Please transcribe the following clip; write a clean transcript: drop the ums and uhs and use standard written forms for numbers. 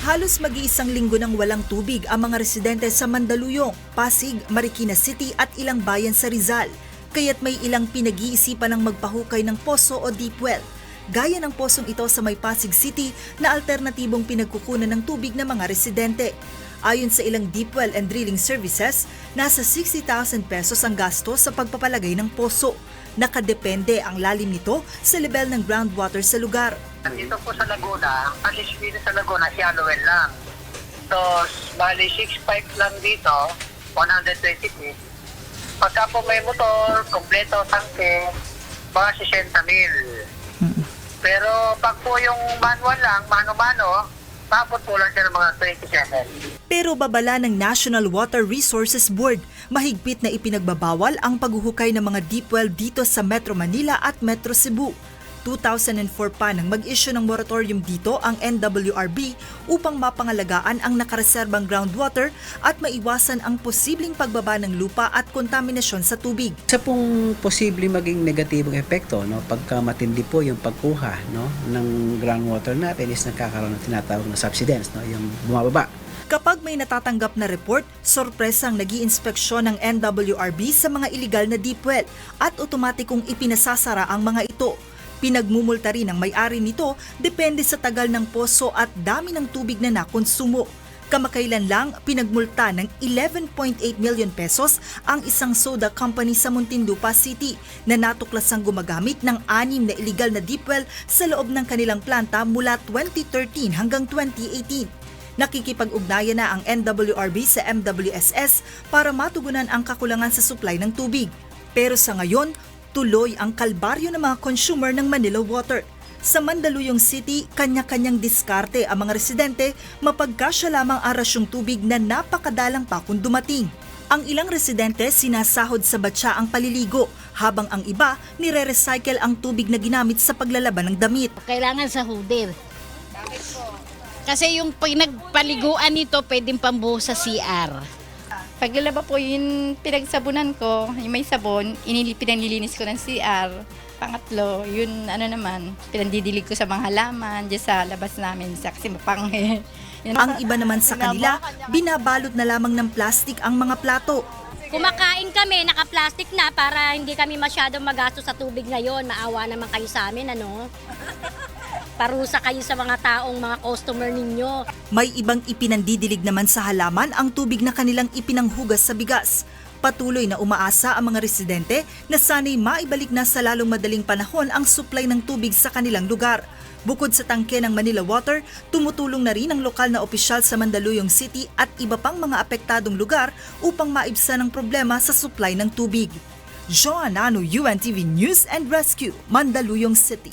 Halos mag-iisang linggo nang walang tubig ang mga residente sa Mandaluyong, Pasig, Marikina City at ilang bayan sa Rizal. Kaya't may ilang pinag-iisipan ng magpahukay ng poso o deep well. Gaya ng posong ito sa may Pasig City na alternatibong pinagkukunan ng tubig ng mga residente. Ayon sa ilang deep well and drilling services, nasa 60,000 pesos ang gasto sa pagpapalagay ng poso. Nakadepende ang lalim nito sa level ng groundwater sa lugar. Dito po sa Laguna, kasi dito sa Laguna, shallow well lang. So, bali 6 pipe lang dito, 120 feet. Pagka po may motor, kompleto, tangke, mga 60 mil. Pero pag po yung manual lang, mano-mano, tapos po lang siya ng mga 27. Pero babala ng National Water Resources Board, mahigpit na ipinagbabawal ang paghuhukay ng mga deep well dito sa Metro Manila at Metro Cebu. 2004 pa nang mag-issue ng moratorium dito ang NWRB upang mapangalagaan ang nakareserbang groundwater at maiwasan ang posibleng pagbaba ng lupa at kontaminasyon sa tubig. Isa pong posibleng maging negatibong epekto, no, pagka matindi po yung pagkuha, no, ng groundwater natin is nagkakaroon ng tinatawag na subsidence, no, yung bumababa. Kapag may natatanggap na report, sorpresang nag-iinspeksyon ng NWRB sa mga iligal na deep well at otomatikong ipinasasara ang mga ito. Pinagmumulta rin ang may-ari nito depende sa tagal ng poso at dami ng tubig na nakonsumo. Kamakailan lang, pinagmulta ng 11.8 million pesos ang isang soda company sa Muntinlupa City na natuklasang gumagamit ng 6 na iligal na deep well sa loob ng kanilang planta mula 2013 hanggang 2018. Nakikipag-ugnayan na ang NWRB sa MWSS para matugunan ang kakulangan sa supply ng tubig. Pero sa ngayon, tuloy ang kalbaryo ng mga consumer ng Manila Water. Sa Mandaluyong City, kanya-kanyang diskarte ang mga residente mapagkasya lamang ang rasyong tubig na napakadalang pa kung dumating. Ang ilang residente sinasahod sa batya ang paliligo, habang ang iba nire-recycle ang tubig na ginamit sa paglalaban ng damit. Kailangan sa huder. Kasi yung pinagpaliguan nito pwedeng pambuhos sa CR. Paglalaba po, yung pinagsabunan ko, yung may sabon, pinanlilinis ko ng CR. Pangatlo, yun pinandidilig ko sa mga halaman, dyan sa labas namin, kasi mapanghe. Ang iba naman sa kanila, binabalot na lamang ng plastik ang mga plato. Kumakain kami, naka-plastic na para hindi kami masyadong magastos sa tubig ngayon. Maawa naman kayo sa amin, ano? Parusa kayo sa mga taong mga customer ninyo. May ibang ipinandidilig naman sa halaman ang tubig na kanilang ipinanghugas sa bigas. Patuloy na umaasa ang mga residente na sana'y maibalik na sa lalong madaling panahon ang supply ng tubig sa kanilang lugar. Bukod sa tangke ng Manila Water, tumutulong na rin ang lokal na opisyal sa Mandaluyong City at iba pang mga apektadong lugar upang maibsan ang problema sa supply ng tubig. Joanano, UNTV News and Rescue, Mandaluyong City.